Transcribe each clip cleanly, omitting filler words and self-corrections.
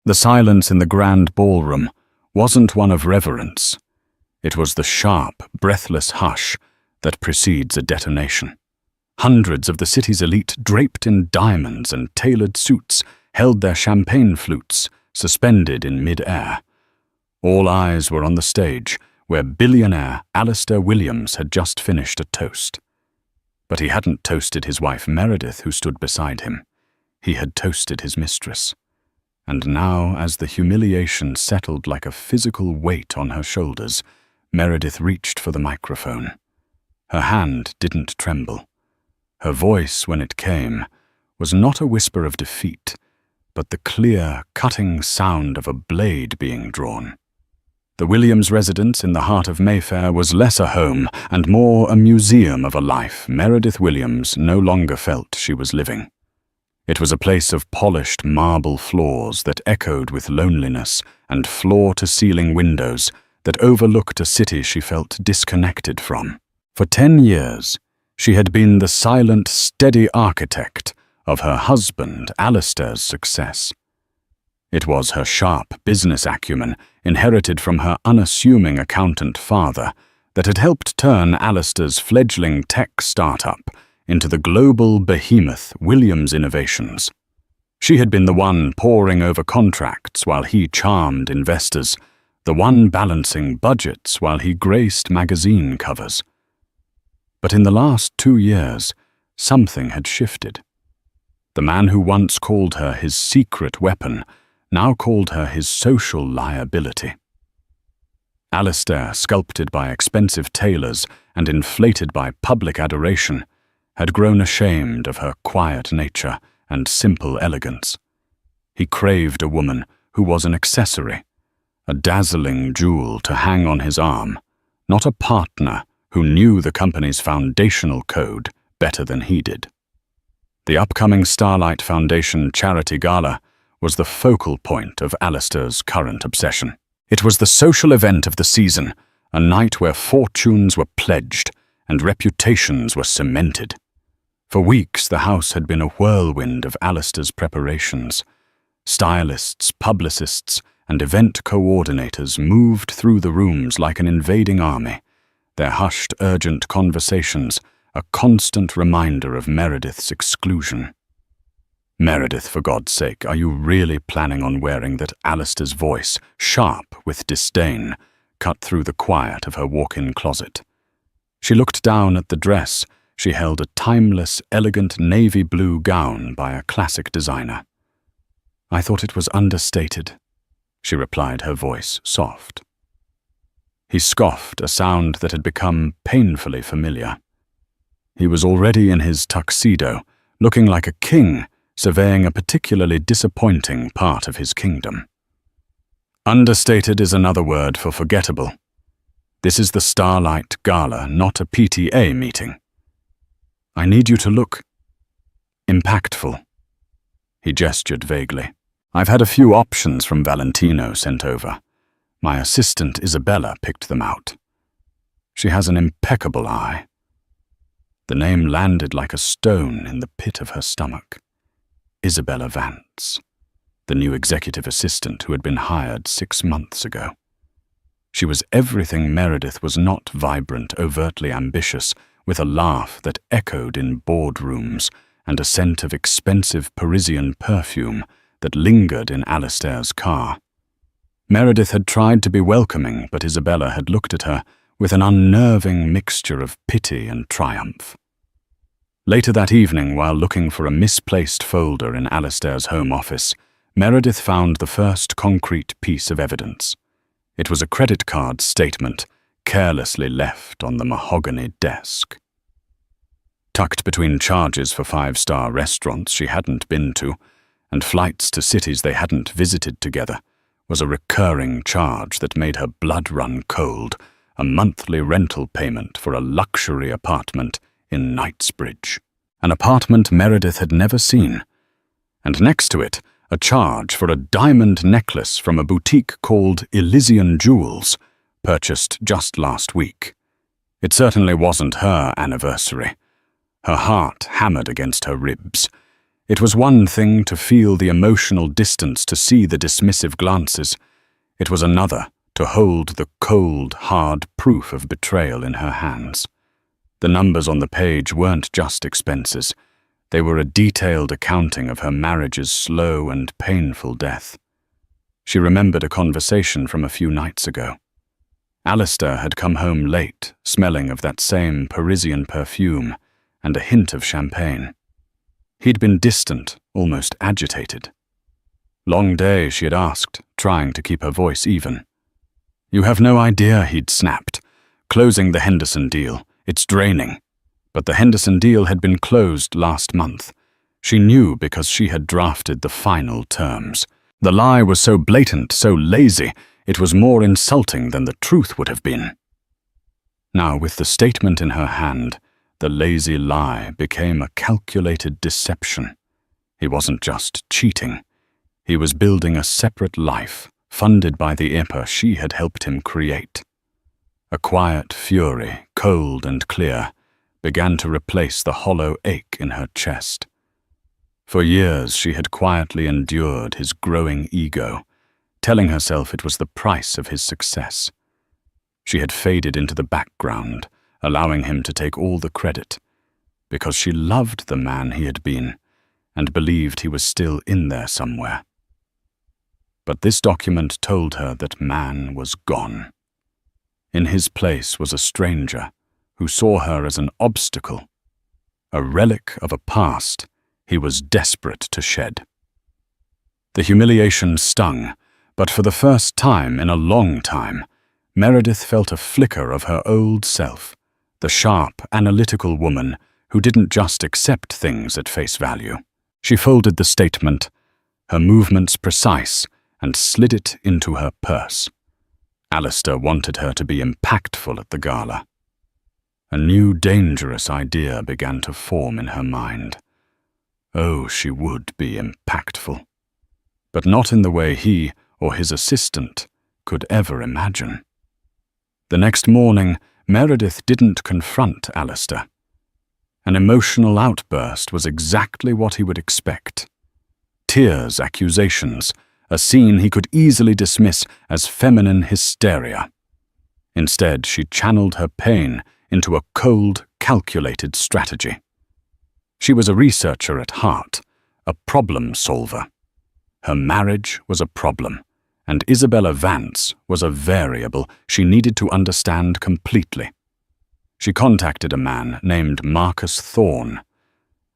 The silence in the grand ballroom wasn't one of reverence. It was the sharp, breathless hush that precedes a detonation. Hundreds of the city's elite, draped in diamonds and tailored suits, held their champagne flutes suspended in mid-air. All eyes were on the stage, where billionaire Alistair Williams had just finished a toast. But he hadn't toasted his wife Meredith, who stood beside him. He had toasted his mistress. And now, as the humiliation settled like a physical weight on her shoulders, Meredith reached for the microphone. Her hand didn't tremble. Her voice, when it came, was not a whisper of defeat, but the clear, cutting sound of a blade being drawn. The Williams residence in the heart of Mayfair was less a home and more a museum of a life Meredith Williams no longer felt she was living. It was a place of polished marble floors that echoed with loneliness and floor-to-ceiling windows that overlooked a city she felt disconnected from. For 10 years, she had been the silent, steady architect of her husband Alistair's success. It was her sharp business acumen, inherited from her unassuming accountant father, that had helped turn Alistair's fledgling tech startup into the global behemoth Williams Innovations. She had been the one poring over contracts while he charmed investors, the one balancing budgets while he graced magazine covers. But in the last 2 years, something had shifted. The man who once called her his secret weapon now called her his social liability. Alistair, sculpted by expensive tailors and inflated by public adoration, had grown ashamed of her quiet nature and simple elegance. He craved a woman who was an accessory, a dazzling jewel to hang on his arm, not a partner who knew the company's foundational code better than he did. The upcoming Starlight Foundation Charity Gala was the focal point of Alistair's current obsession. It was the social event of the season, a night where fortunes were pledged and reputations were cemented. For weeks, the house had been a whirlwind of Alistair's preparations. Stylists, publicists, and event coordinators moved through the rooms like an invading army, their hushed, urgent conversations a constant reminder of Meredith's exclusion. "Meredith, for God's sake, are you really planning on wearing that?" Alistair's voice, sharp with disdain, cut through the quiet of her walk-in closet. She looked down at the dress. She held a timeless, elegant navy blue gown by a classic designer. "I thought it was understated," she replied, her voice soft. He scoffed, a sound that had become painfully familiar. He was already in his tuxedo, looking like a king, surveying a particularly disappointing part of his kingdom. "Understated is another word for forgettable. This is the Starlight Gala, not a PTA meeting. I need you to look impactful." He gestured vaguely. "I've had a few options from Valentino sent over. My assistant Isabella picked them out. She has an impeccable eye." The name landed like a stone in the pit of her stomach. Isabella Vance, the new executive assistant who had been hired 6 months ago. She was everything Meredith was not: vibrant, overtly ambitious, with a laugh that echoed in boardrooms and a scent of expensive Parisian perfume that lingered in Alistair's car. Meredith had tried to be welcoming, but Isabella had looked at her with an unnerving mixture of pity and triumph. Later that evening, while looking for a misplaced folder in Alistair's home office, Meredith found the first concrete piece of evidence. It was a credit card statement, carelessly left on the mahogany desk. Tucked between charges for 5-star restaurants she hadn't been to and flights to cities they hadn't visited together was a recurring charge that made her blood run cold: a monthly rental payment for a luxury apartment in Knightsbridge, an apartment Meredith had never seen, and next to it, a charge for a diamond necklace from a boutique called Elysian Jewels, purchased just last week. It certainly wasn't her anniversary. Her heart hammered against her ribs. It was one thing to feel the emotional distance, to see the dismissive glances. It was another to hold the cold, hard proof of betrayal in her hands. The numbers on the page weren't just expenses. They were a detailed accounting of her marriage's slow and painful death. She remembered a conversation from a few nights ago. Alistair had come home late, smelling of that same Parisian perfume and a hint of champagne. He'd been distant, almost agitated. "Long day," she had asked, trying to keep her voice even. "You have no idea," he'd snapped. "Closing the Henderson deal. It's draining." But the Henderson deal had been closed last month. She knew because she had drafted the final terms. The lie was so blatant, so lazy, it was more insulting than the truth would have been. Now, with the statement in her hand, the lazy lie became a calculated deception. He wasn't just cheating. He was building a separate life, funded by the IPA she had helped him create. A quiet fury, cold and clear, began to replace the hollow ache in her chest. For years she had quietly endured his growing ego, telling herself it was the price of his success. She had faded into the background, allowing him to take all the credit, because she loved the man he had been and believed he was still in there somewhere. But this document told her that man was gone. In his place was a stranger who saw her as an obstacle, a relic of a past he was desperate to shed. The humiliation stung, but for the first time in a long time, Meredith felt a flicker of her old self, the sharp, analytical woman who didn't just accept things at face value. She folded the statement, her movements precise, and slid it into her purse. Alistair wanted her to be impactful at the gala. A new dangerous idea began to form in her mind. Oh, she would be impactful, but not in the way he or his assistant could ever imagine. The next morning, Meredith didn't confront Alistair. An emotional outburst was exactly what he would expect. Tears, accusations, a scene he could easily dismiss as feminine hysteria. Instead, she channeled her pain into a cold, calculated strategy. She was a researcher at heart, a problem solver. Her marriage was a problem, and Isabella Vance was a variable she needed to understand completely. She contacted a man named Marcus Thorne,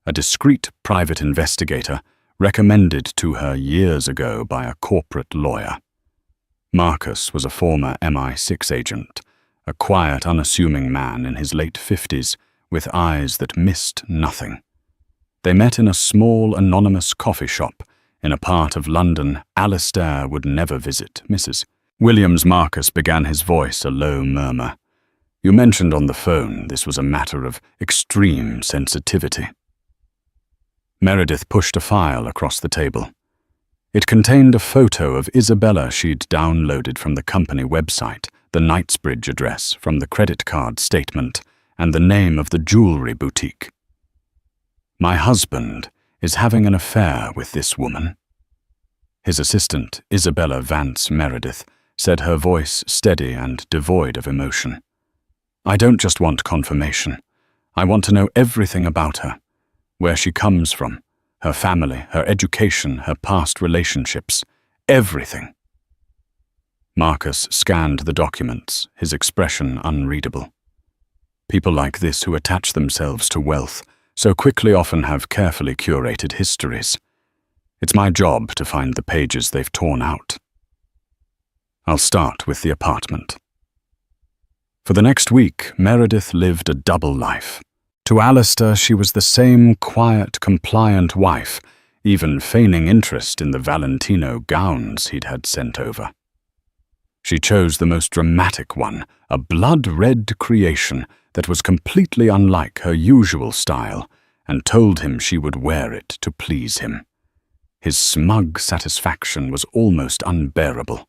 a discreet private investigator recommended to her years ago by a corporate lawyer. Marcus was a former MI6 agent, a quiet, unassuming man in his late 50s with eyes that missed nothing. They met in a small, anonymous coffee shop in a part of London Alistair would never visit. Mrs. Williams Marcus began his voice a low murmur. "You mentioned on the phone this was a matter of extreme sensitivity." Meredith pushed a file across the table. It contained a photo of Isabella she'd downloaded from the company website, the Knightsbridge address from the credit card statement, and the name of the jewelry boutique. "My husband is having an affair with this woman." His assistant, Isabella Vance Meredith, said, her voice steady and devoid of emotion. "I don't just want confirmation. I want to know everything about her, where she comes from, her family, her education, her past relationships, everything." Marcus scanned the documents, his expression unreadable. People like this who attach themselves to wealth so quickly often have carefully curated histories. It's my job to find the pages they've torn out. I'll start with the apartment. For the next week, Meredith lived a double life. To Alistair, she was the same quiet, compliant wife, even feigning interest in the Valentino gowns he'd had sent over. She chose the most dramatic one, a blood-red creation that was completely unlike her usual style, and told him she would wear it to please him. His smug satisfaction was almost unbearable,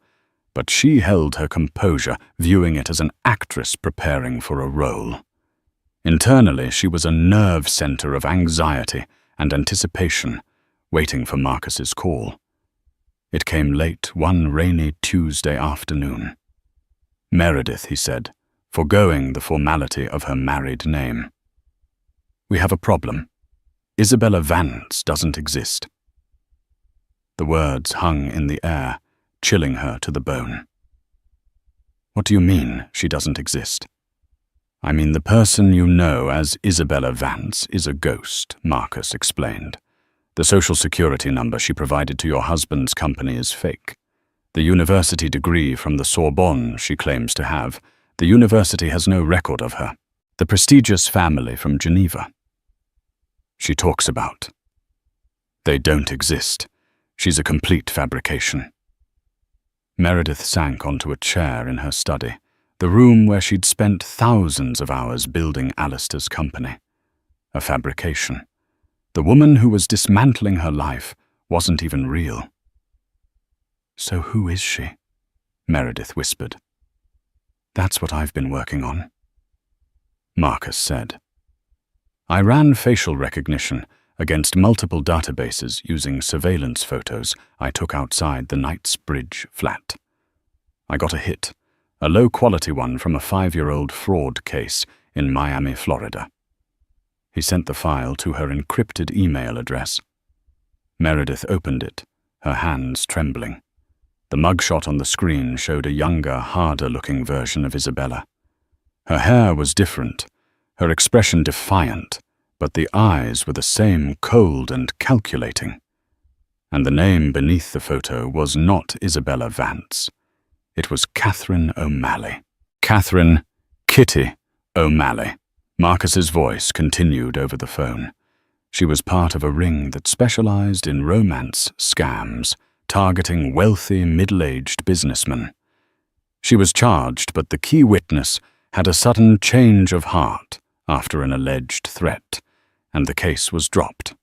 but she held her composure, viewing it as an actress preparing for a role. Internally, she was a nerve center of anxiety and anticipation, waiting for Marcus's call. It came late one rainy Tuesday afternoon. Meredith, he said, foregoing the formality of her married name. We have a problem. Isabella Vance doesn't exist. The words hung in the air, chilling her to the bone. What do you mean, she doesn't exist? I mean the person you know as Isabella Vance is a ghost, Marcus explained. The social security number she provided to your husband's company is fake. The university degree from the Sorbonne she claims to have, the university has no record of her. The prestigious family from Geneva she talks about. They don't exist. She's a complete fabrication. Meredith sank onto a chair in her study, the room where she'd spent thousands of hours building Alistair's company. A fabrication. The woman who was dismantling her life wasn't even real. So who is she? Meredith whispered. That's what I've been working on. Marcus said. I ran facial recognition against multiple databases using surveillance photos I took outside the Knightsbridge flat. I got a hit, a low-quality one from a 5-year-old fraud case in Miami, Florida. He sent the file to her encrypted email address. Meredith opened it, her hands trembling. The mugshot on the screen showed a younger, harder-looking version of Isabella. Her hair was different, her expression defiant, but the eyes were the same, cold and calculating. And the name beneath the photo was not Isabella Vance. It was Catherine O'Malley. Catherine Kitty O'Malley. Marcus's voice continued over the phone. She was part of a ring that specialized in romance scams, targeting wealthy, middle-aged businessmen. She was charged, but the key witness had a sudden change of heart after an alleged threat, and the case was dropped.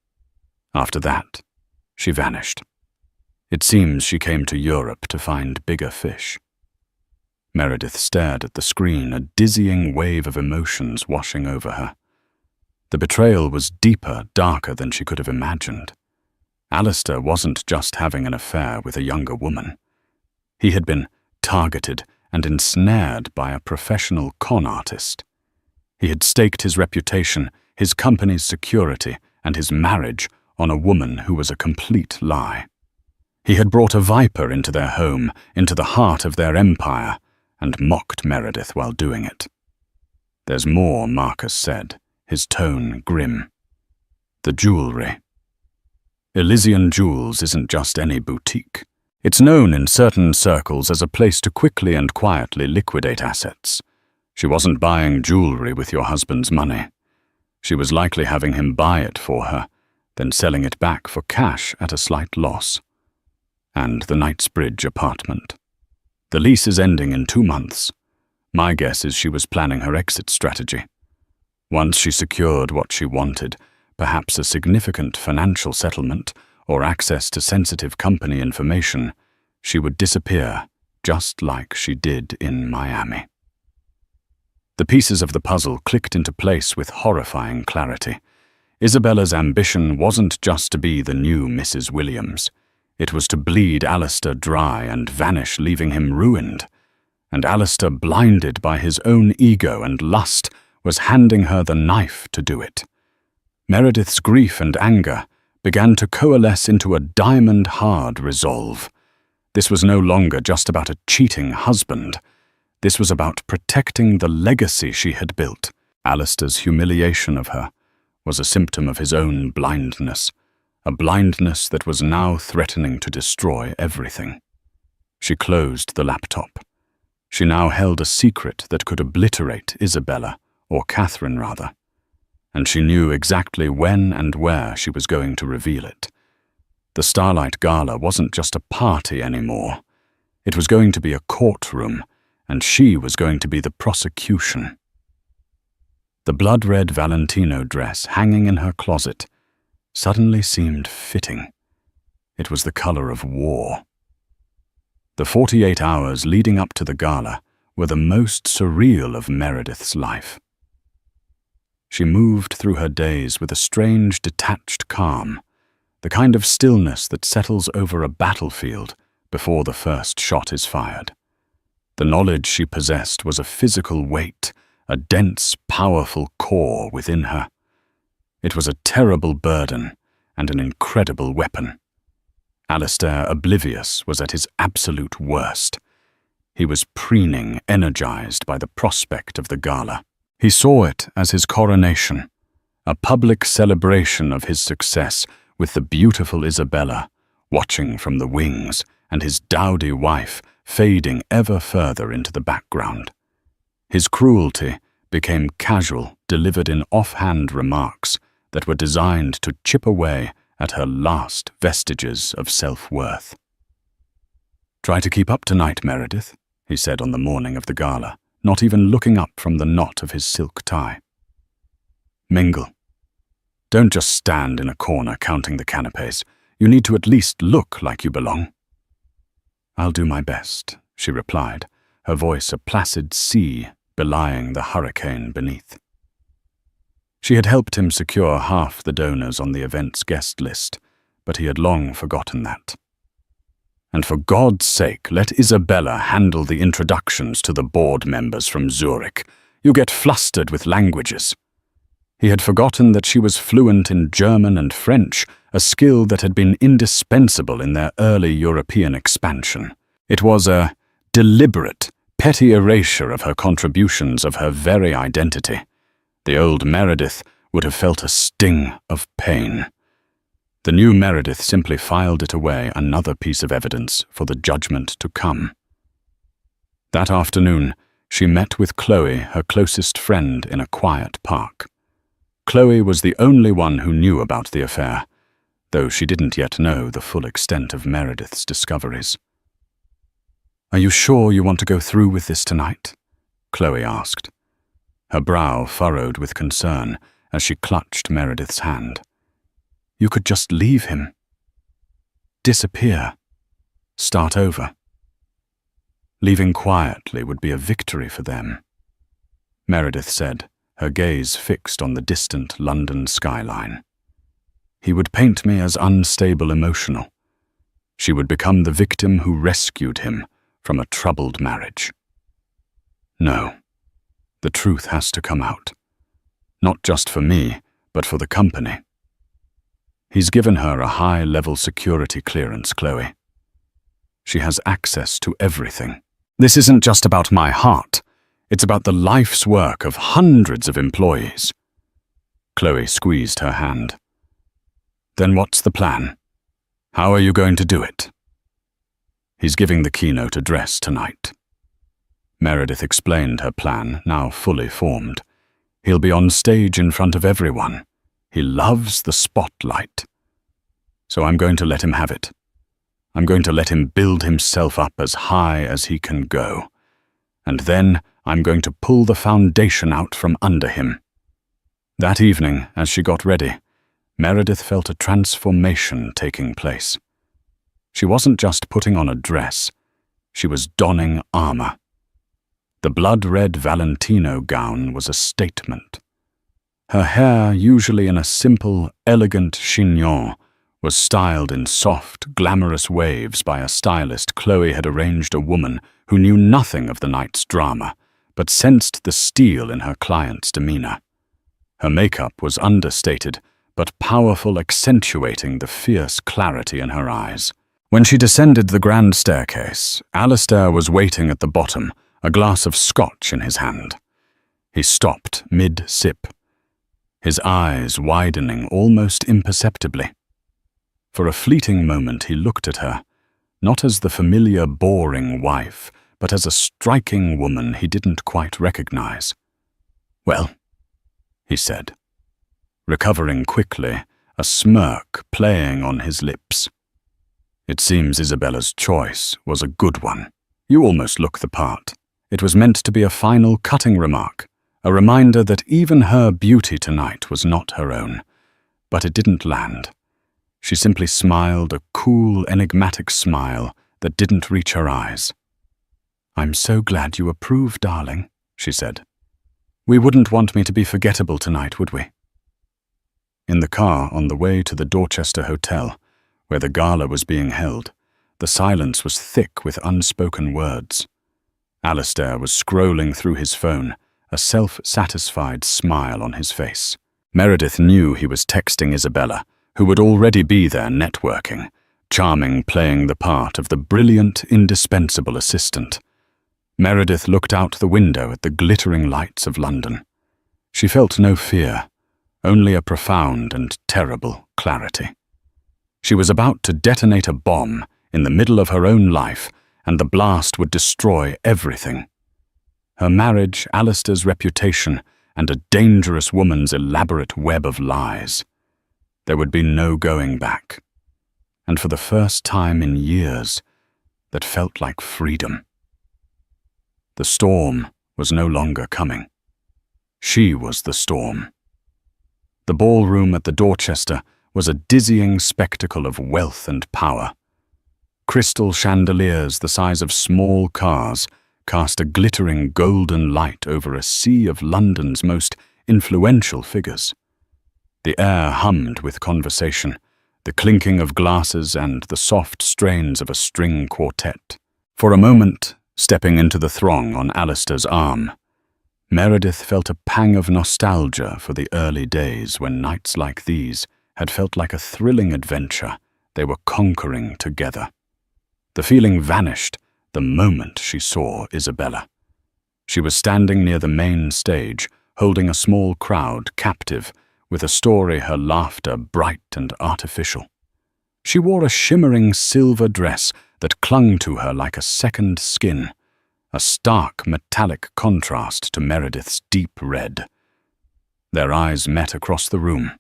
After that, she vanished. It seems she came to Europe to find bigger fish. Meredith stared at the screen, a dizzying wave of emotions washing over her. The betrayal was deeper, darker than she could have imagined. Alistair wasn't just having an affair with a younger woman. He had been targeted and ensnared by a professional con artist. He had staked his reputation, his company's security, and his marriage on a woman who was a complete lie. He had brought a viper into their home, into the heart of their empire, and mocked Meredith while doing it. There's more, Marcus said, his tone grim. The jewelry. Elysian Jewels isn't just any boutique. It's known in certain circles as a place to quickly and quietly liquidate assets. She wasn't buying jewelry with your husband's money. She was likely having him buy it for her, then selling it back for cash at a slight loss. And the Knightsbridge apartment. The lease is ending in 2 months. My guess is she was planning her exit strategy. Once she secured what she wanted, perhaps a significant financial settlement or access to sensitive company information, she would disappear, just like she did in Miami. The pieces of the puzzle clicked into place with horrifying clarity. Isabella's ambition wasn't just to be the new Mrs. Williams. It was to bleed Alistair dry and vanish, leaving him ruined. And Alistair, blinded by his own ego and lust, was handing her the knife to do it. Meredith's grief and anger began to coalesce into a diamond-hard resolve. This was no longer just about a cheating husband. This was about protecting the legacy she had built. Alistair's humiliation of her was a symptom of his own blindness, a blindness that was now threatening to destroy everything. She closed the laptop. She now held a secret that could obliterate Isabella, or Catherine rather, and she knew exactly when and where she was going to reveal it. The Starlight Gala wasn't just a party anymore. It was going to be a courtroom, and she was going to be the prosecution. The blood-red Valentino dress hanging in her closet suddenly seemed fitting. It was the color of war. The 48 hours leading up to the gala were the most surreal of Meredith's life. She moved through her days with a strange, detached calm, the kind of stillness that settles over a battlefield before the first shot is fired. The knowledge she possessed was a physical weight, a dense, powerful core within her. It was a terrible burden and an incredible weapon. Alistair, oblivious, was at his absolute worst. He was preening, energized by the prospect of the gala. He saw it as his coronation, a public celebration of his success, with the beautiful Isabella watching from the wings and his dowdy wife fading ever further into the background. His cruelty became casual, delivered in offhand remarks that were designed to chip away at her last vestiges of self-worth. "Try to keep up tonight, Meredith," he said on the morning of the gala, not even looking up from the knot of his silk tie. "Mingle. Don't just stand in a corner counting the canapes. You need to at least look like you belong." "I'll do my best," she replied, her voice a placid sea belying the hurricane beneath. She had helped him secure half the donors on the event's guest list, but he had long forgotten that. "And for God's sake, let Isabella handle the introductions to the board members from Zurich. You get flustered with languages." He had forgotten that she was fluent in German and French, a skill that had been indispensable in their early European expansion. It was a deliberate, petty erasure of her contributions, of her very identity. The old Meredith would have felt a sting of pain. The new Meredith simply filed it away, another piece of evidence for the judgment to come. That afternoon, she met with Chloe, her closest friend, in a quiet park. Chloe was the only one who knew about the affair, though she didn't yet know the full extent of Meredith's discoveries. "Are you sure you want to go through with this tonight?" Chloe asked. Her brow furrowed with concern as she clutched Meredith's hand. "You could just leave him. Disappear. Start over. Leaving quietly would be a victory for them," Meredith said, her gaze fixed on the distant London skyline. "He would paint me as unstable emotional. She would become the victim who rescued him from a troubled marriage. No, the truth has to come out. Not just for me, but for the company. He's given her a high-level security clearance, Chloe. She has access to everything. This isn't just about my heart. It's about the life's work of hundreds of employees." Chloe squeezed her hand. "Then what's the plan? How are you going to do it?" "He's giving the keynote address tonight." Meredith explained her plan, now fully formed. "He'll be on stage in front of everyone. He loves the spotlight. So I'm going to let him have it. I'm going to let him build himself up as high as he can go. And then I'm going to pull the foundation out from under him." That evening, as she got ready, Meredith felt a transformation taking place. She wasn't just putting on a dress, she was donning armor. The blood-red Valentino gown was a statement. Her hair, usually in a simple, elegant chignon, was styled in soft, glamorous waves by a stylist Chloe had arranged a woman who knew nothing of the night's drama, but sensed the steel in her client's demeanor. Her makeup was understated, but powerful, accentuating the fierce clarity in her eyes. When she descended the grand staircase, Alistair was waiting at the bottom, a glass of scotch in his hand. He stopped mid-sip, his eyes widening almost imperceptibly. For a fleeting moment he looked at her, not as the familiar boring wife, but as a striking woman he didn't quite recognize. "Well," he said, recovering quickly, a smirk playing on his lips. "It seems Isabella's choice was a good one. You almost look the part." It was meant to be a final cutting remark, a reminder that even her beauty tonight was not her own. But it didn't land. She simply smiled, a cool, enigmatic smile that didn't reach her eyes. "I'm so glad you approve, darling," she said. "We wouldn't want me to be forgettable tonight, would we?" In the car on the way to the Dorchester Hotel, where the gala was being held, the silence was thick with unspoken words. Alistair was scrolling through his phone, a self-satisfied smile on his face. Meredith knew he was texting Isabella, who would already be there networking, charming, playing the part of the brilliant, indispensable assistant. Meredith looked out the window at the glittering lights of London. She felt no fear, only a profound and terrible clarity. She was about to detonate a bomb in the middle of her own life, and the blast would destroy everything. Her marriage, Alistair's reputation, and a dangerous woman's elaborate web of lies. There would be no going back. And for the first time in years, that felt like freedom. The storm was no longer coming. She was the storm. The ballroom at the Dorchester was a dizzying spectacle of wealth and power. Crystal chandeliers the size of small cars cast a glittering golden light over a sea of London's most influential figures. The air hummed with conversation, the clinking of glasses and the soft strains of a string quartet. For a moment, stepping into the throng on Alistair's arm, Meredith felt a pang of nostalgia for the early days when nights like these had felt like a thrilling adventure they were conquering together. The feeling vanished the moment she saw Isabella. She was standing near the main stage, holding a small crowd captive, with a story her laughter bright and artificial. She wore a shimmering silver dress that clung to her like a second skin, a stark metallic contrast to Meredith's deep red. Their eyes met across the room.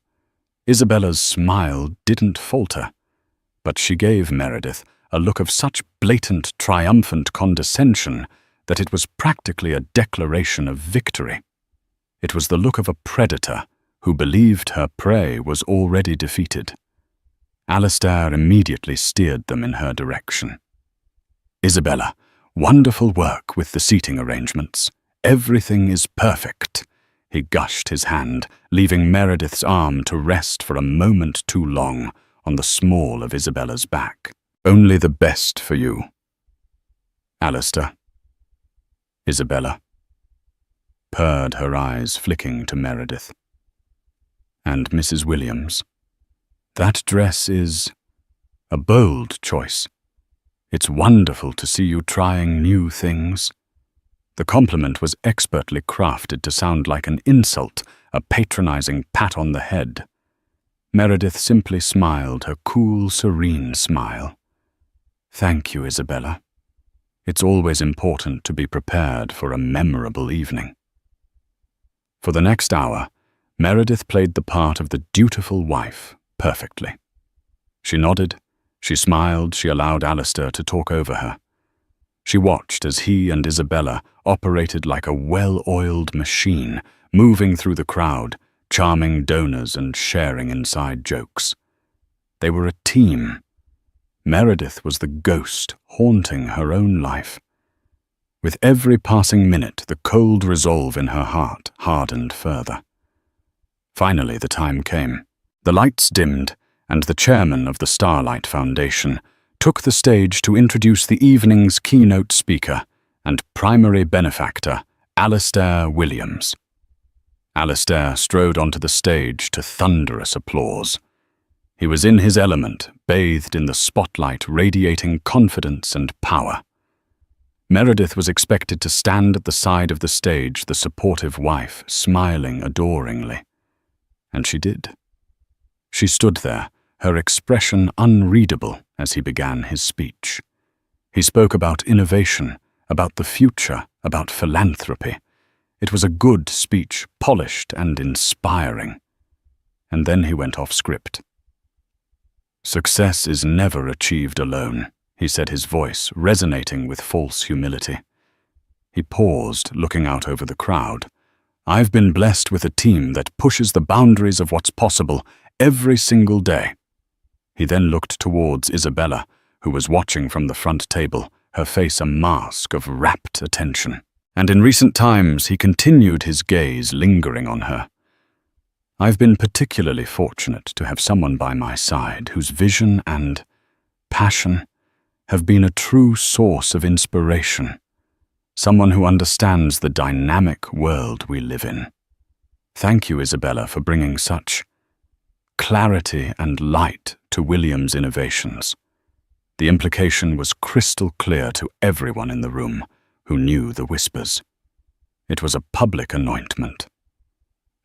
Isabella's smile didn't falter, but she gave Meredith a look of such blatant, triumphant condescension that it was practically a declaration of victory. It was the look of a predator who believed her prey was already defeated. Alistair immediately steered them in her direction. "Isabella, wonderful work with the seating arrangements. Everything is perfect." He gushed his hand, leaving Meredith's arm to rest for a moment too long on the small of Isabella's back. "Only the best for you." Alistair. Isabella purred, her eyes flicking to Meredith. "And Mrs. Williams, that dress is a bold choice. It's wonderful to see you trying new things." The compliment was expertly crafted to sound like an insult, a patronizing pat on the head. Meredith simply smiled, her cool, serene smile. "Thank you, Isabella. It's always important to be prepared for a memorable evening." For the next hour, Meredith played the part of the dutiful wife perfectly. She nodded, she smiled, she allowed Alistair to talk over her. She watched as he and Isabella operated like a well-oiled machine, moving through the crowd, charming donors and sharing inside jokes. They were a team. Meredith was the ghost haunting her own life. With every passing minute, the cold resolve in her heart hardened further. Finally, the time came. The lights dimmed, and the chairman of the Starlight Foundation took the stage to introduce the evening's keynote speaker and primary benefactor, Alistair Williams. Alistair strode onto the stage to thunderous applause. He was in his element, bathed in the spotlight radiating confidence and power. Meredith was expected to stand at the side of the stage, the supportive wife, smiling adoringly. And she did. She stood there, her expression unreadable as he began his speech. He spoke about innovation, about the future, about philanthropy. It was a good speech, polished and inspiring. And then he went off script. "Success is never achieved alone," he said, his voice resonating with false humility. He paused, looking out over the crowd. "I've been blessed with a team that pushes the boundaries of what's possible every single day." He then looked towards Isabella, who was watching from the front table, her face a mask of rapt attention. And in recent times he continued his gaze lingering on her. I've been particularly fortunate to have someone by my side whose vision and passion have been a true source of inspiration, someone who understands the dynamic world we live in. Thank you, Isabella, for bringing such clarity and light to William's innovations. The implication was crystal clear to everyone in the room who knew the whispers. It was a public anointment.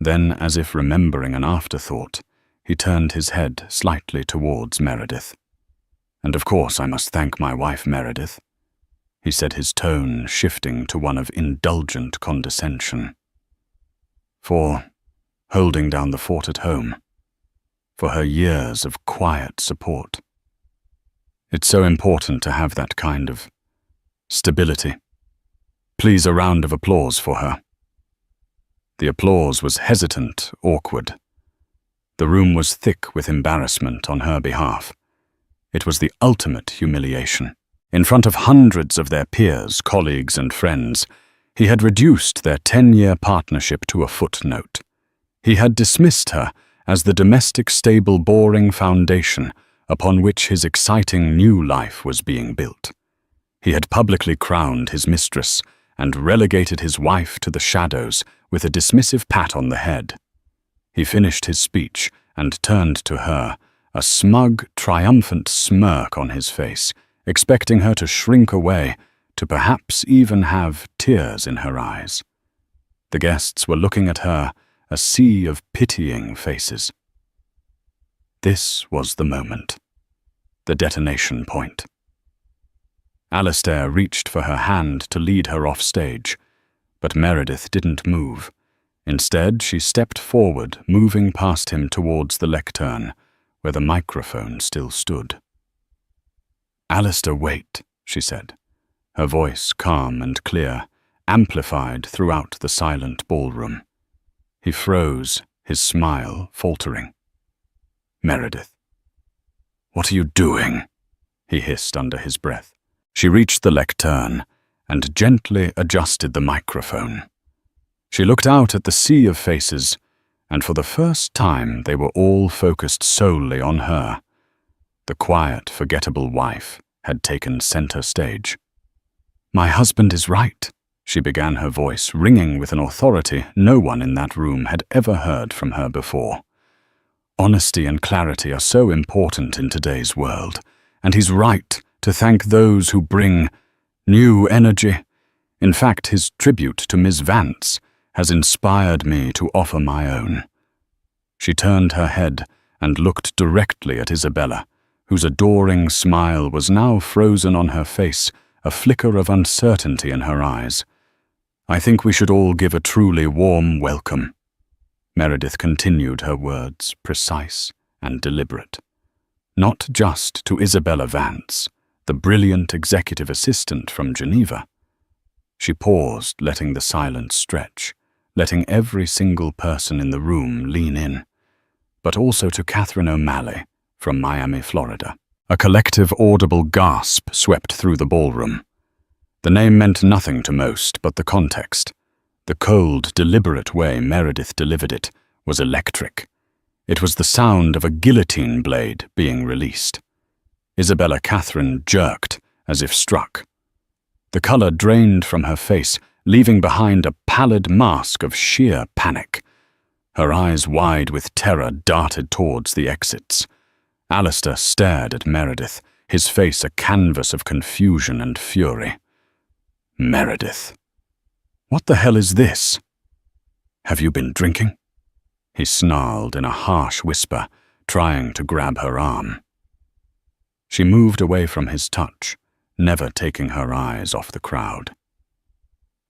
Then, as if remembering an afterthought, he turned his head slightly towards Meredith. "And of course I must thank my wife, Meredith," he said, his tone shifting to one of indulgent condescension, "for holding down the fort at home, for her years of quiet support. It's so important to have that kind of stability. Please, a round of applause for her." The applause was hesitant, awkward. The room was thick with embarrassment on her behalf. It was the ultimate humiliation. In front of hundreds of their peers, colleagues, and friends, he had reduced their 10-year partnership to a footnote. He had dismissed her as the domestic, stable, boring foundation upon which his exciting new life was being built. He had publicly crowned his mistress and relegated his wife to the shadows with a dismissive pat on the head. He finished his speech and turned to her, a smug, triumphant smirk on his face, expecting her to shrink away, to perhaps even have tears in her eyes. The guests were looking at her, a sea of pitying faces. This was the moment, the detonation point. Alistair reached for her hand to lead her off stage, but Meredith didn't move. Instead, she stepped forward, moving past him towards the lectern, where the microphone still stood. "Alistair, wait," she said, her voice calm and clear, amplified throughout the silent ballroom. He froze, his smile faltering. "Meredith, what are you doing?" he hissed under his breath. She reached the lectern and gently adjusted the microphone. She looked out at the sea of faces, and for the first time they were all focused solely on her. The quiet, forgettable wife had taken center stage. "My husband is right," she began, her voice ringing with an authority no one in that room had ever heard from her before. "Honesty and clarity are so important in today's world, and he's right to thank those who bring new energy. In fact, his tribute to Miss Vance has inspired me to offer my own." She turned her head and looked directly at Isabella, whose adoring smile was now frozen on her face, a flicker of uncertainty in her eyes. "I think we should all give a truly warm welcome." Meredith continued her words, precise and deliberate. "Not just to Isabella Vance, the brilliant executive assistant from Geneva." She paused, letting the silence stretch, letting every single person in the room lean in, "but also to Catherine O'Malley from Miami, Florida." A collective audible gasp swept through the ballroom. The name meant nothing to most but the context. The cold, deliberate way Meredith delivered it was electric. It was the sound of a guillotine blade being released. Isabella Catherine jerked, as if struck. The color drained from her face, leaving behind a pallid mask of sheer panic. Her eyes, wide with terror, darted towards the exits. Alistair stared at Meredith, his face a canvas of confusion and fury. "Meredith, what the hell is this? Have you been drinking?" he snarled in a harsh whisper, trying to grab her arm. She moved away from his touch, never taking her eyes off the crowd.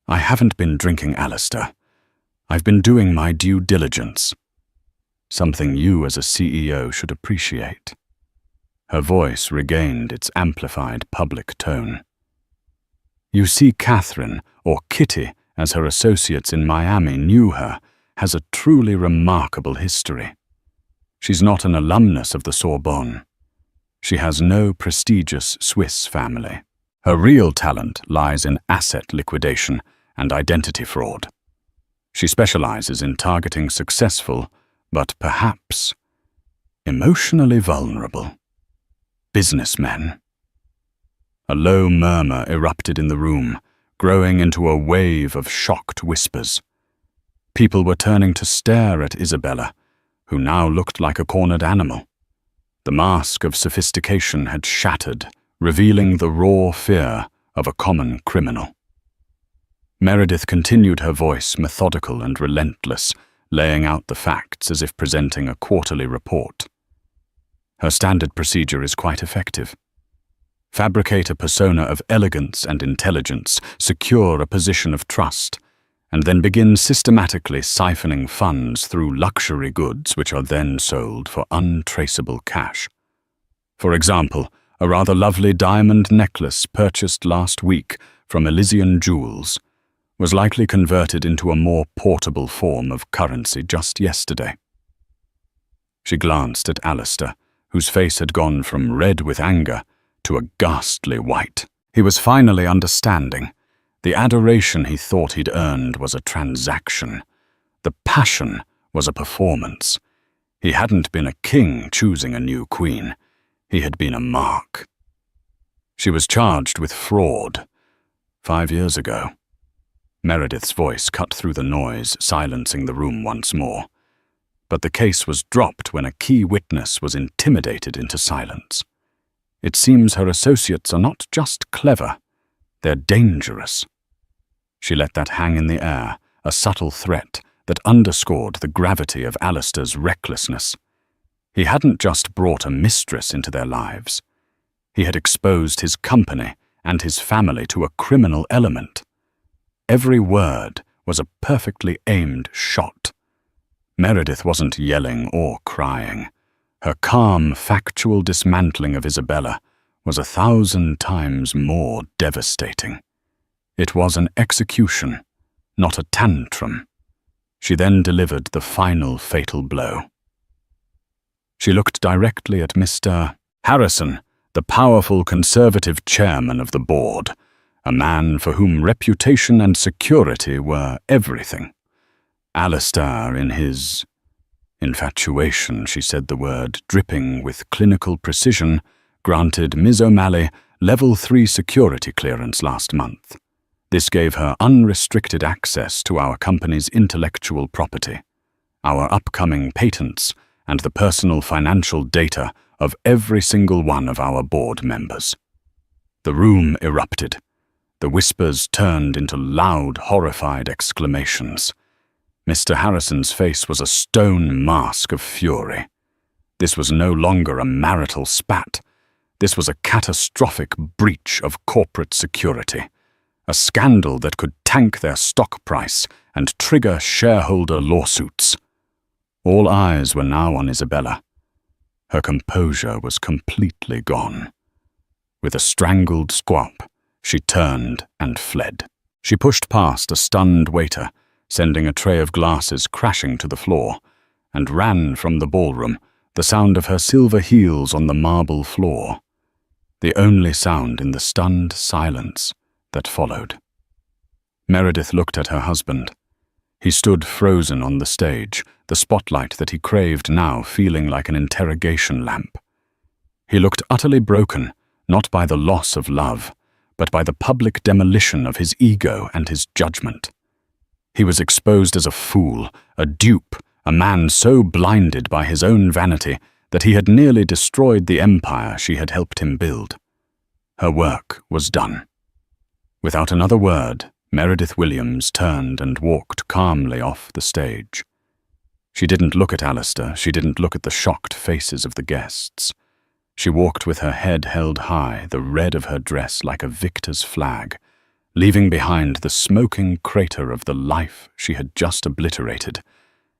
"I haven't been drinking, Alistair. I've been doing my due diligence. Something you as a CEO should appreciate." Her voice regained its amplified public tone. "You see, Catherine, or Kitty, as her associates in Miami knew her, has a truly remarkable history. She's not an alumnus of the Sorbonne. She has no prestigious Swiss family. Her real talent lies in asset liquidation and identity fraud. She specializes in targeting successful, but perhaps emotionally vulnerable. Businessmen. A low murmur erupted in the room, growing into a wave of shocked whispers. People were turning to stare at Isabella, who now looked like a cornered animal. The mask of sophistication had shattered, revealing the raw fear of a common criminal. Meredith continued her voice, methodical and relentless, laying out the facts as if presenting a quarterly report. Her standard procedure is quite effective. Fabricate a persona of elegance and intelligence, secure a position of trust, and then begin systematically siphoning funds through luxury goods which are then sold for untraceable cash. For example, a rather lovely diamond necklace purchased last week from Elysian Jewels was likely converted into a more portable form of currency just yesterday. She glanced at Alistair, whose face had gone from red with anger to a ghastly white. He was finally understanding. The adoration he thought he'd earned was a transaction. The passion was a performance. He hadn't been a king choosing a new queen. He had been a mark. She was charged with fraud 5 years ago. Meredith's voice cut through the noise, silencing the room once more. But the case was dropped when a key witness was intimidated into silence. It seems her associates are not just clever, they're dangerous. She let that hang in the air, a subtle threat that underscored the gravity of Alistair's recklessness. He hadn't just brought a mistress into their lives. He had exposed his company and his family to a criminal element. Every word was a perfectly aimed shot. Meredith wasn't yelling or crying. Her calm, factual dismantling of Isabella was 1,000 times more devastating. It was an execution, not a tantrum. She then delivered the final fatal blow. She looked directly at Mr. Harrison, the powerful conservative chairman of the board, a man for whom reputation and security were everything. Alistair, in his infatuation, she said the word, dripping with clinical precision, granted Ms. O'Malley Level 3 security clearance last month. This gave her unrestricted access to our company's intellectual property, our upcoming patents, and the personal financial data of every single one of our board members. The room erupted. The whispers turned into loud, horrified exclamations. Mr. Harrison's face was a stone mask of fury. This was no longer a marital spat. This was a catastrophic breach of corporate security, a scandal that could tank their stock price and trigger shareholder lawsuits. All eyes were now on Isabella. Her composure was completely gone. With a strangled squawk, she turned and fled. She pushed past a stunned waiter, sending a tray of glasses crashing to the floor, and ran from the ballroom, the sound of her silver heels on the marble floor, the only sound in the stunned silence that followed. Meredith looked at her husband. He stood frozen on the stage, the spotlight that he craved now feeling like an interrogation lamp. He looked utterly broken, not by the loss of love, but by the public demolition of his ego and his judgment. He was exposed as a fool, a dupe, a man so blinded by his own vanity that he had nearly destroyed the empire she had helped him build. Her work was done. Without another word, Meredith Williams turned and walked calmly off the stage. She didn't look at Alistair, she didn't look at the shocked faces of the guests. She walked with her head held high, the red of her dress like a victor's flag, leaving behind the smoking crater of the life she had just obliterated,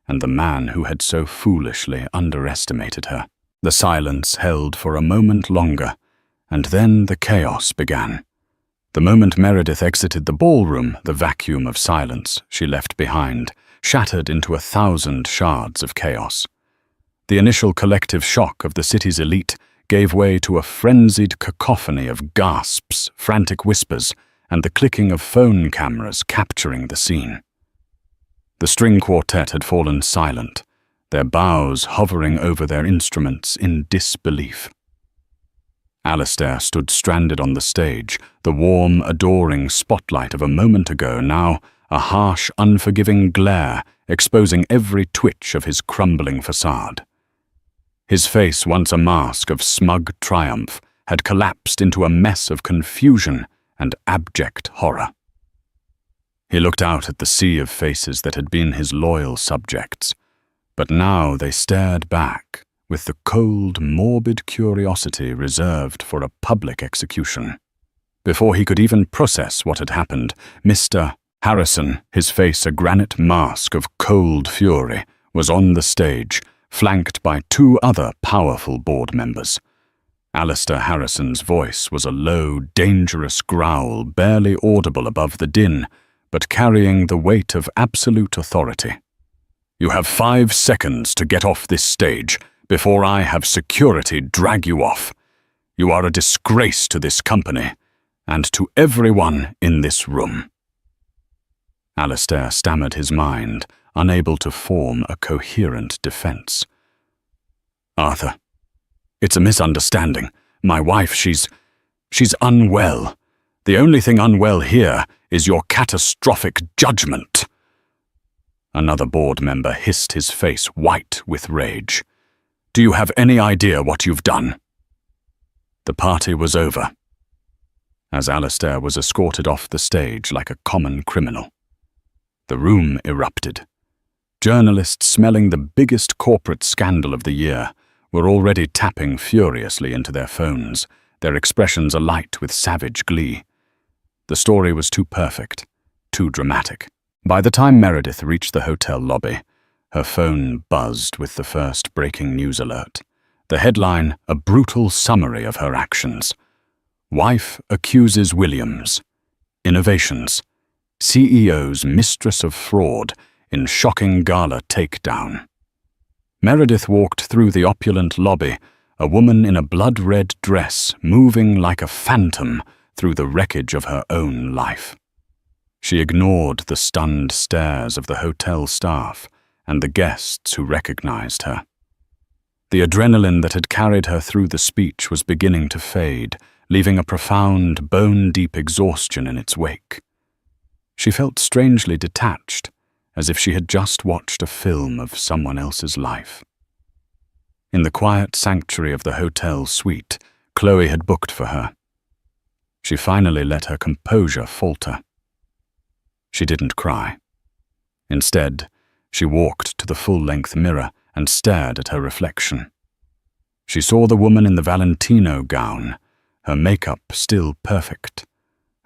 and the man who had so foolishly underestimated her. The silence held for a moment longer, and then the chaos began. The moment Meredith exited the ballroom, the vacuum of silence she left behind shattered into 1,000 shards of chaos. The initial collective shock of the city's elite gave way to a frenzied cacophony of gasps, frantic whispers, and the clicking of phone cameras capturing the scene. The string quartet had fallen silent, their bows hovering over their instruments in disbelief. Alistair stood stranded on the stage, the warm, adoring spotlight of a moment ago now a harsh, unforgiving glare exposing every twitch of his crumbling facade. His face, once a mask of smug triumph, had collapsed into a mess of confusion and abject horror. He looked out at the sea of faces that had been his loyal subjects, but now they stared back with the cold, morbid curiosity reserved for a public execution. Before he could even process what had happened, Mr. Harrison, his face a granite mask of cold fury, was on the stage, flanked by two other powerful board members. Alistair Harrison's voice was a low, dangerous growl barely audible above the din, but carrying the weight of absolute authority. "You have 5 seconds to get off this stage before I have security drag you off. You are a disgrace to this company and to everyone in this room." Alistair stammered his mind, unable to form a coherent defense. "Arthur, it's a misunderstanding. My wife, she's unwell. The only thing unwell here is your catastrophic judgment." Another board member hissed, his face white with rage. "Do you have any idea what you've done?" The party was over, as Alistair was escorted off the stage like a common criminal. The room erupted. Journalists smelling the biggest corporate scandal of the year were already tapping furiously into their phones, their expressions alight with savage glee. The story was too perfect, too dramatic. By the time Meredith reached the hotel lobby, her phone buzzed with the first breaking news alert. The headline, a brutal summary of her actions. "Wife accuses Williams. Innovations. CEO's mistress of fraud in shocking gala takedown." Meredith walked through the opulent lobby, a woman in a blood-red dress moving like a phantom through the wreckage of her own life. She ignored the stunned stares of the hotel staff and the guests who recognized her. The adrenaline that had carried her through the speech was beginning to fade, leaving a profound, bone-deep exhaustion in its wake. She felt strangely detached, as if she had just watched a film of someone else's life. In the quiet sanctuary of the hotel suite Chloe had booked for her, she finally let her composure falter. She didn't cry. Instead, she walked to the full-length mirror and stared at her reflection. She saw the woman in the Valentino gown, her makeup still perfect,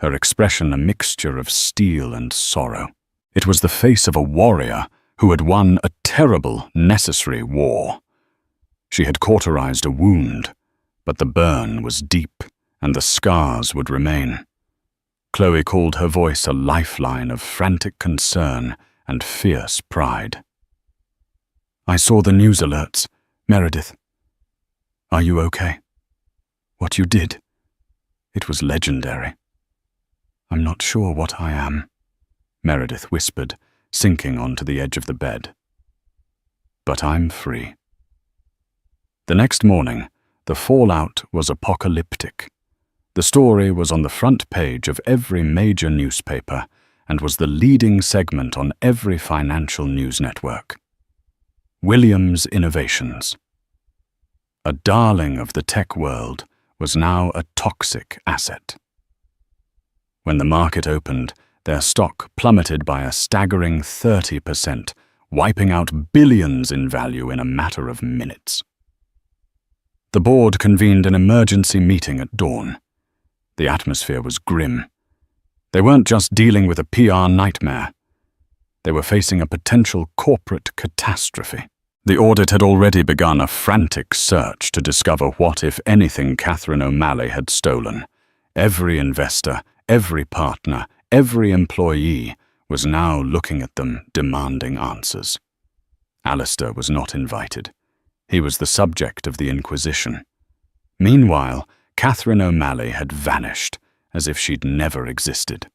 her expression a mixture of steel and sorrow. It was the face of a warrior who had won a terrible, necessary war. She had cauterized a wound, but the burn was deep, and the scars would remain. Chloe called her voice a lifeline of frantic concern and fierce pride. "I saw the news alerts, Meredith. Are you okay? What you did, it was legendary." "I'm not sure what I am," Meredith whispered, sinking onto the edge of the bed. "But I'm free." The next morning, the fallout was apocalyptic. The story was on the front page of every major newspaper and was the leading segment on every financial news network. Williams Innovations, a darling of the tech world, was now a toxic asset. When the market opened, their stock plummeted by a staggering 30%, wiping out billions in value in a matter of minutes. The board convened an emergency meeting at dawn. The atmosphere was grim. They weren't just dealing with a PR nightmare. They were facing a potential corporate catastrophe. The audit had already begun a frantic search to discover what, if anything, Catherine O'Malley had stolen. Every investor, every partner, every employee was now looking at them, demanding answers. Alistair was not invited. He was the subject of the inquisition. Meanwhile, Catherine O'Malley had vanished, as if she'd never existed.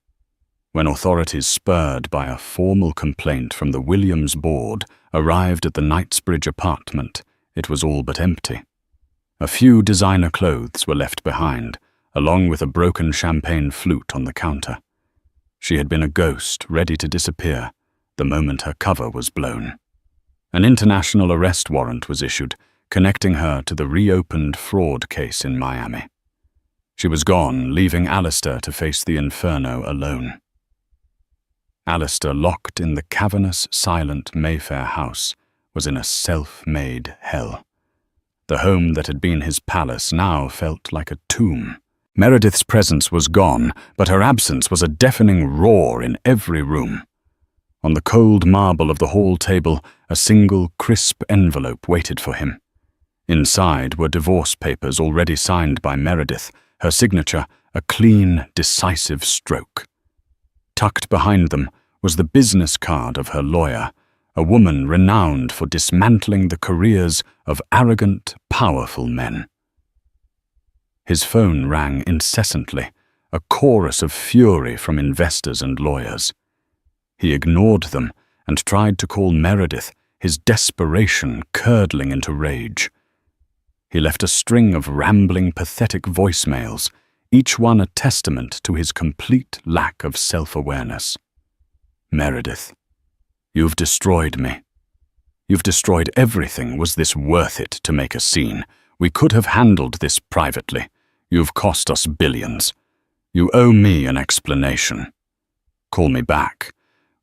When authorities spurred by a formal complaint from the Williams board arrived at the Knightsbridge apartment, it was all but empty. A few designer clothes were left behind, along with a broken champagne flute on the counter. She had been a ghost ready to disappear the moment her cover was blown. An international arrest warrant was issued, connecting her to the reopened fraud case in Miami. She was gone, leaving Alistair to face the inferno alone. Alistair, locked in the cavernous, silent Mayfair house, was in a self-made hell. The home that had been his palace now felt like a tomb. Meredith's presence was gone, but her absence was a deafening roar in every room. On the cold marble of the hall table, a single, crisp envelope waited for him. Inside were divorce papers already signed by Meredith, her signature a clean, decisive stroke. Tucked behind them was the business card of her lawyer, a woman renowned for dismantling the careers of arrogant, powerful men. His phone rang incessantly, a chorus of fury from investors and lawyers. He ignored them and tried to call Meredith, his desperation curdling into rage. He left a string of rambling, pathetic voicemails, each one a testament to his complete lack of self-awareness. Meredith, you've destroyed me. You've destroyed everything. Was this worth it to make a scene? We could have handled this privately. You've cost us billions. You owe me an explanation. Call me back.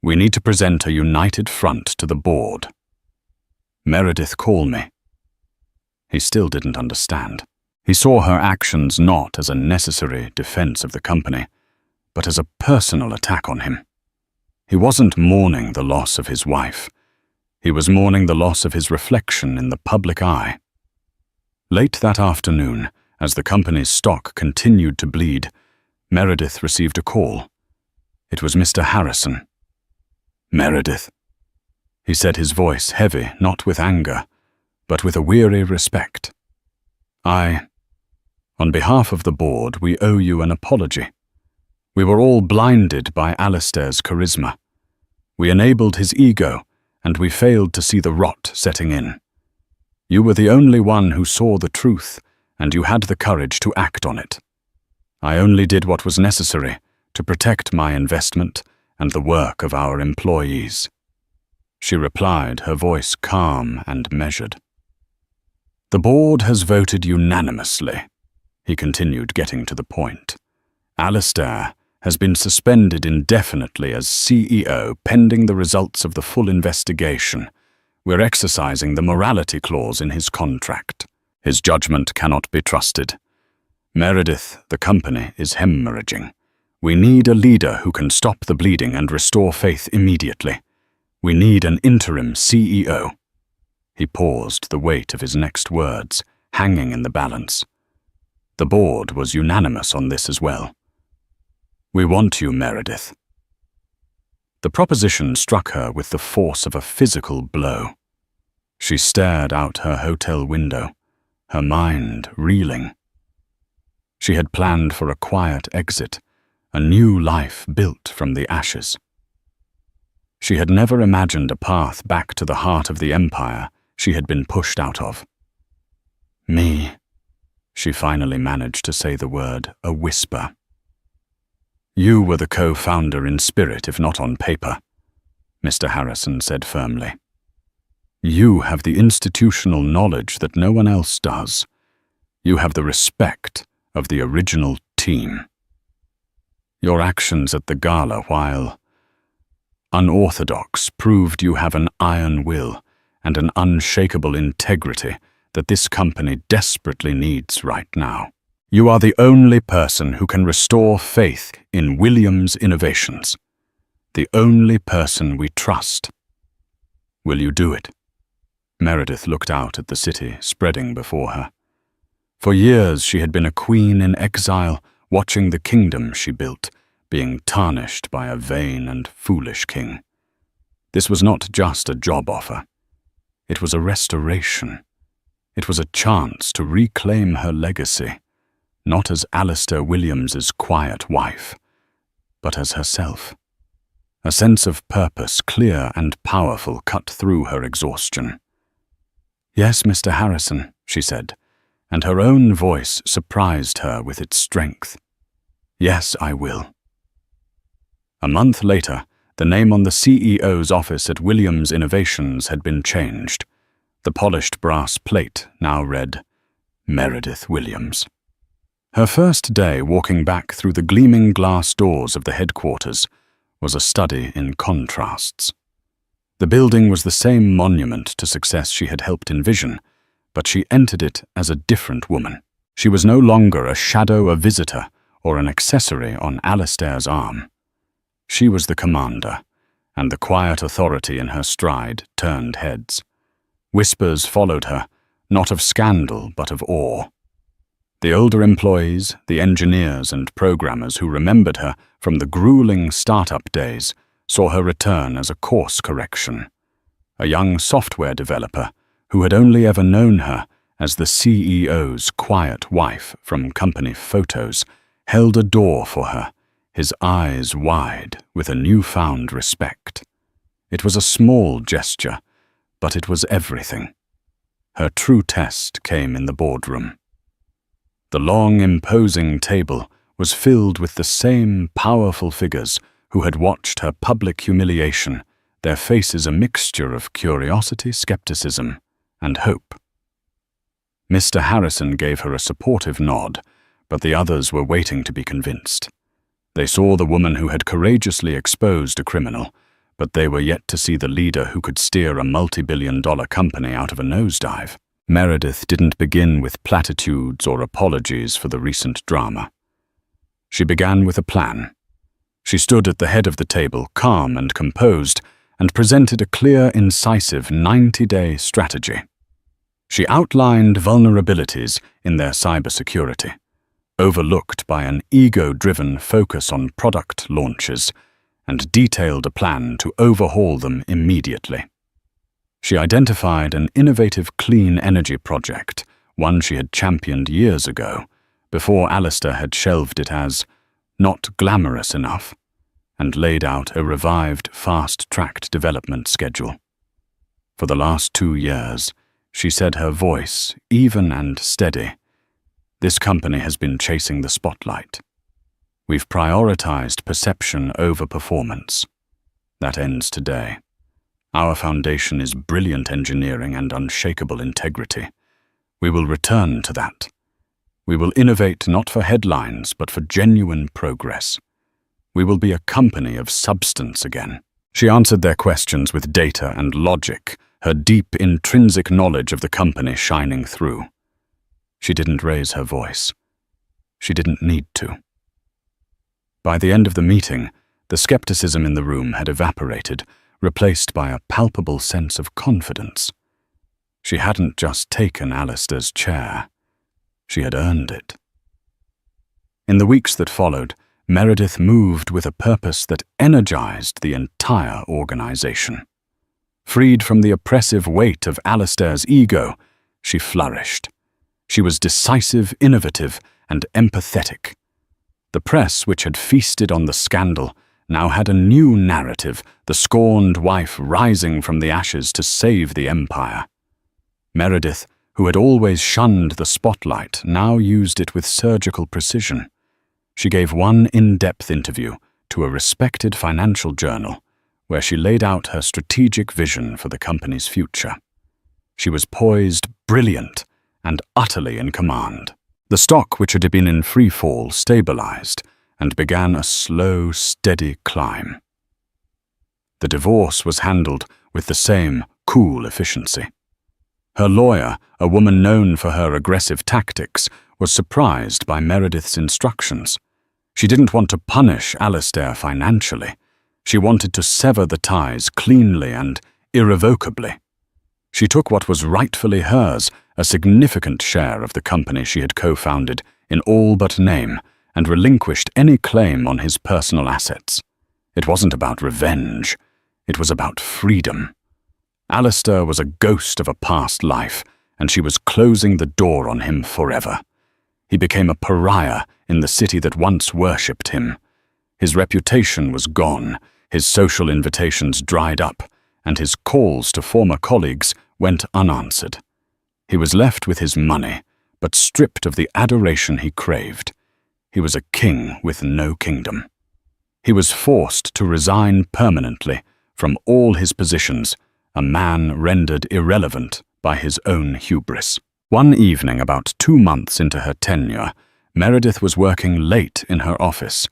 We need to present a united front to the board. Meredith, call me. He still didn't understand. He saw her actions not as a necessary defense of the company, but as a personal attack on him. He wasn't mourning the loss of his wife. He was mourning the loss of his reflection in the public eye. Late that afternoon, as the company's stock continued to bleed, Meredith received a call. It was Mr. Harrison. Meredith, he said, his voice heavy, not with anger, but with a weary respect. On behalf of the board, we owe you an apology. We were all blinded by Alistair's charisma. We enabled his ego, and we failed to see the rot setting in. You were the only one who saw the truth, and you had the courage to act on it. I only did what was necessary to protect my investment and the work of our employees. She replied, her voice calm and measured. The board has voted unanimously, he continued, getting to the point. Alistair has been suspended indefinitely as CEO pending the results of the full investigation. We're exercising the morality clause in his contract. His judgment cannot be trusted. Meredith, the company, is hemorrhaging. We need a leader who can stop the bleeding and restore faith immediately. We need an interim CEO. He paused, the weight of his next words hanging in the balance. The board was unanimous on this as well. We want you, Meredith. The proposition struck her with the force of a physical blow. She stared out her hotel window, her mind reeling. She had planned for a quiet exit, a new life built from the ashes. She had never imagined a path back to the heart of the empire she had been pushed out of. Me, she finally managed to say the word, a whisper. You were the co-founder in spirit, if not on paper, Mr. Harrison said firmly. You have the institutional knowledge that no one else does. You have the respect of the original team. Your actions at the gala, while unorthodox, proved you have an iron will and an unshakable integrity that this company desperately needs right now. You are the only person who can restore faith in Williams' innovations. The only person we trust. Will you do it? Meredith looked out at the city spreading before her. For years she had been a queen in exile, watching the kingdom she built being tarnished by a vain and foolish king. This was not just a job offer. It was a restoration. It was a chance to reclaim her legacy, not as Alistair Williams's quiet wife, but as herself. A sense of purpose, clear and powerful, cut through her exhaustion. "Yes, Mr. Harrison," she said, and her own voice surprised her with its strength. "Yes, I will." A month later, the name on the CEO's office at Williams Innovations had been changed. The polished brass plate now read, Meredith Williams. Her first day walking back through the gleaming glass doors of the headquarters was a study in contrasts. The building was the same monument to success she had helped envision, but she entered it as a different woman. She was no longer a shadow, a visitor, or an accessory on Alistair's arm. She was the commander, and the quiet authority in her stride turned heads. Whispers followed her, not of scandal but of awe. The older employees, the engineers and programmers who remembered her from the grueling startup days, saw her return as a course correction. A young software developer who had only ever known her as the CEO's quiet wife from company photos held a door for her, his eyes wide with a newfound respect. It was a small gesture, but it was everything. Her true test came in the boardroom. The long, imposing table was filled with the same powerful figures who had watched her public humiliation, their faces a mixture of curiosity, skepticism, and hope. Mr. Harrison gave her a supportive nod, but the others were waiting to be convinced. They saw the woman who had courageously exposed a criminal, but they were yet to see the leader who could steer a multi-billion-dollar company out of a nosedive. Meredith didn't begin with platitudes or apologies for the recent drama. She began with a plan. She stood at the head of the table, calm and composed, and presented a clear, incisive 90-day strategy. She outlined vulnerabilities in their cybersecurity, overlooked by an ego-driven focus on product launches, and detailed a plan to overhaul them immediately. She identified an innovative clean energy project, one she had championed years ago, before Alistair had shelved it as not glamorous enough, and laid out a revived, fast-tracked development schedule. For the last 2 years, she said, her voice even and steady, "This company has been chasing the spotlight. We've prioritized perception over performance. That ends today. Our foundation is brilliant engineering and unshakable integrity. We will return to that. We will innovate not for headlines, but for genuine progress. We will be a company of substance again." She answered their questions with data and logic, her deep intrinsic knowledge of the company shining through. She didn't raise her voice. She didn't need to. By the end of the meeting, the skepticism in the room had evaporated, replaced by a palpable sense of confidence. She hadn't just taken Alistair's chair. She had earned it. In the weeks that followed, Meredith moved with a purpose that energized the entire organization. Freed from the oppressive weight of Alistair's ego, she flourished. She was decisive, innovative, and empathetic. The press, which had feasted on the scandal, now had a new narrative, the scorned wife rising from the ashes to save the empire. Meredith, who had always shunned the spotlight, now used it with surgical precision. She gave one in-depth interview to a respected financial journal, where she laid out her strategic vision for the company's future. She was poised, brilliant, and utterly in command. The stock, which had been in free fall, stabilized and began a slow, steady climb. The divorce was handled with the same cool efficiency. Her lawyer, a woman known for her aggressive tactics, was surprised by Meredith's instructions. She didn't want to punish Alistair financially. She wanted to sever the ties cleanly and irrevocably. She took what was rightfully hers, a significant share of the company she had co-founded, in all but name, and relinquished any claim on his personal assets. It wasn't about revenge. It was about freedom. Alistair was a ghost of a past life, and she was closing the door on him forever. He became a pariah in the city that once worshipped him. His reputation was gone, His social invitations dried up, and his calls to former colleagues went unanswered. He was left with his money, but stripped of the adoration he craved. He was a king with no kingdom. He was forced to resign permanently from all his positions, a man rendered irrelevant by his own hubris. One evening, about 2 months into her tenure, Meredith was working late in her office.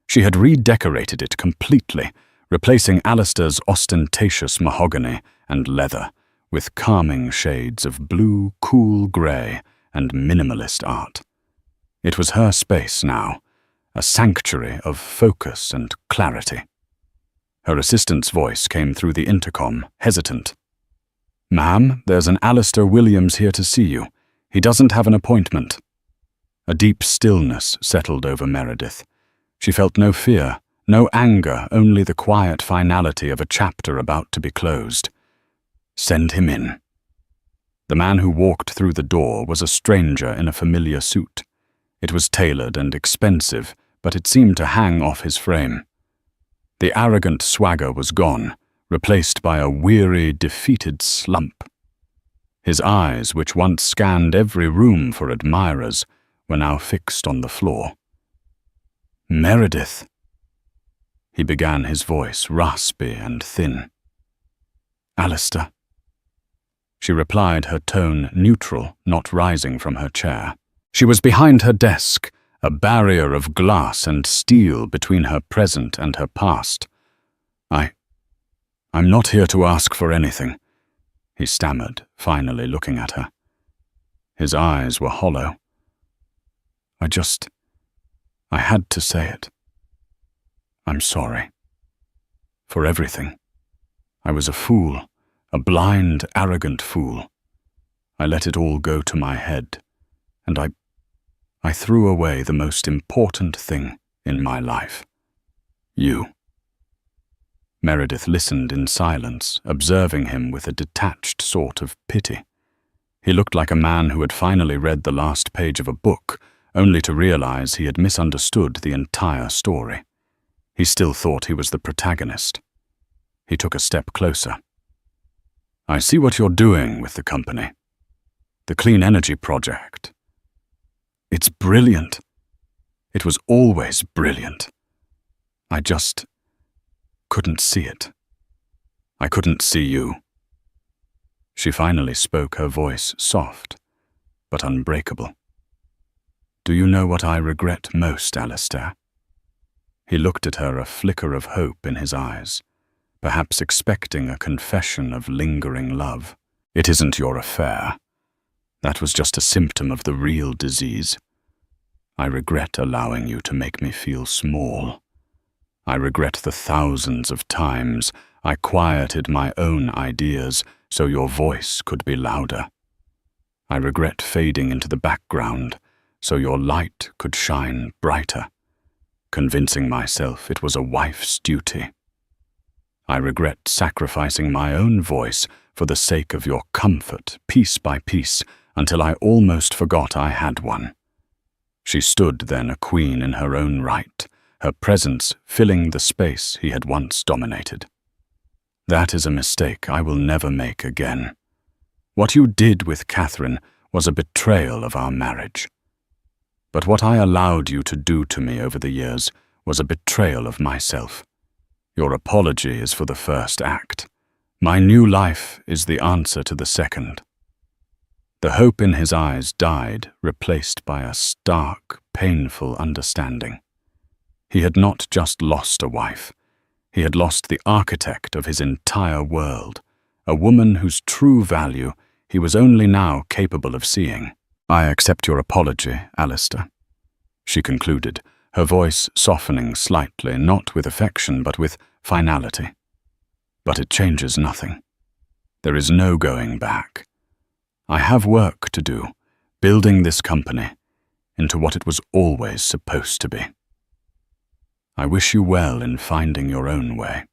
She had redecorated it completely, replacing Alistair's ostentatious mahogany and leather with calming shades of blue, cool grey and minimalist art. It was her space now, a sanctuary of focus and clarity. Her assistant's voice came through the intercom, hesitant. "Ma'am, there's an Alistair Williams here to see you. He doesn't have an appointment." A deep stillness settled over Meredith. She felt no fear, no anger, only the quiet finality of a chapter about to be closed. "Send him in." The man who walked through the door was a stranger in a familiar suit. It was tailored and expensive, but it seemed to hang off his frame. The arrogant swagger was gone, replaced by a weary, defeated slump. His eyes, which once scanned every room for admirers, were now fixed on the floor. "Meredith," he began, his voice raspy and thin. "Alistair." She replied, her tone neutral, not rising from her chair. She was behind her desk, a barrier of glass and steel between her present and her past. I'm not here to ask for anything," he stammered, finally looking at her. His eyes were hollow. I had to say it. I'm sorry. For everything. I was a fool, a blind, arrogant fool. I let it all go to my head, and I threw away the most important thing in my life. You. Meredith listened in silence, observing him with a detached sort of pity. He looked like a man who had finally read the last page of a book, only to realize he had misunderstood the entire story. He still thought he was the protagonist. He took a step closer. "I see what you're doing with the company. The clean energy project. It's brilliant. It was always brilliant. I just couldn't see it. I couldn't see you." She finally spoke, her voice soft, but unbreakable. "Do you know what I regret most, Alistair?" He looked at her, a flicker of hope in his eyes, perhaps expecting a confession of lingering love. "It isn't your affair. That was just a symptom of the real disease. I regret allowing you to make me feel small. I regret the thousands of times I quieted my own ideas so your voice could be louder. I regret fading into the background so your light could shine brighter, convincing myself it was a wife's duty. I regret sacrificing my own voice for the sake of your comfort, piece by piece, until I almost forgot I had one." She stood then, a queen in her own right, her presence filling the space he had once dominated. "That is a mistake I will never make again. What you did with Catherine was a betrayal of our marriage. But what I allowed you to do to me over the years was a betrayal of myself. Your apology is for the first act. My new life is the answer to the second." The hope in his eyes died, replaced by a stark, painful understanding. He had not just lost a wife. He had lost the architect of his entire world, a woman whose true value he was only now capable of seeing. "I accept your apology, Alistair," she concluded, her voice softening slightly, not with affection but with finality. "But it changes nothing. There is no going back. I have work to do, building this company into what it was always supposed to be. I wish you well in finding your own way."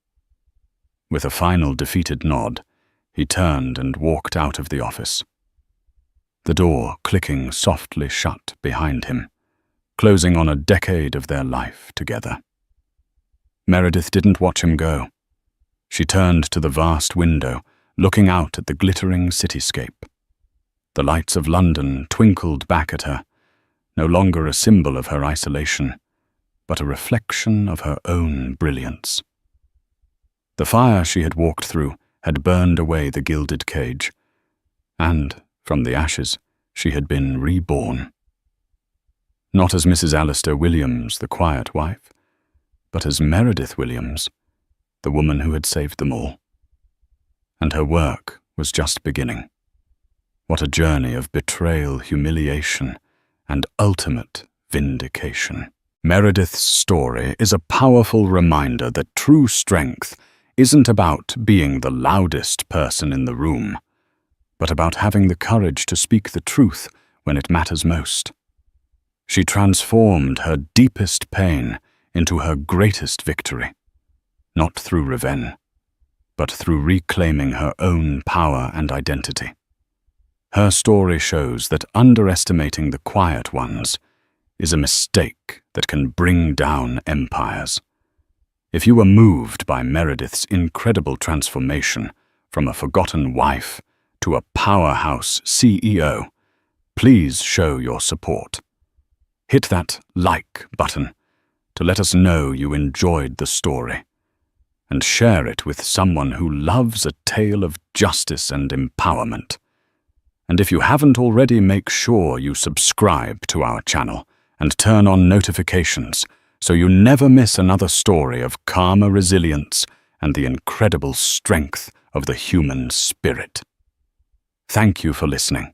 With a final defeated nod, he turned and walked out of the office, the door clicking softly shut behind him, closing on a decade of their life together. Meredith didn't watch him go. She turned to the vast window, looking out at the glittering cityscape. The lights of London twinkled back at her, no longer a symbol of her isolation, but a reflection of her own brilliance. The fire she had walked through had burned away the gilded cage, and, from the ashes, she had been reborn. Not as Mrs. Alistair Williams, the quiet wife, but as Meredith Williams, the woman who had saved them all. And her work was just beginning. What a journey of betrayal, humiliation, and ultimate vindication. Meredith's story is a powerful reminder that true strength isn't about being the loudest person in the room, but about having the courage to speak the truth when it matters most. She transformed her deepest pain into her greatest victory, not through revenge, but through reclaiming her own power and identity. Her story shows that underestimating the quiet ones is a mistake that can bring down empires. If you were moved by Meredith's incredible transformation from a forgotten wife to a powerhouse CEO, please show your support. Hit that like button to let us know you enjoyed the story, and share it with someone who loves a tale of justice and empowerment. And if you haven't already, make sure you subscribe to our channel and turn on notifications so you never miss another story of karma resilience and the incredible strength of the human spirit. Thank you for listening.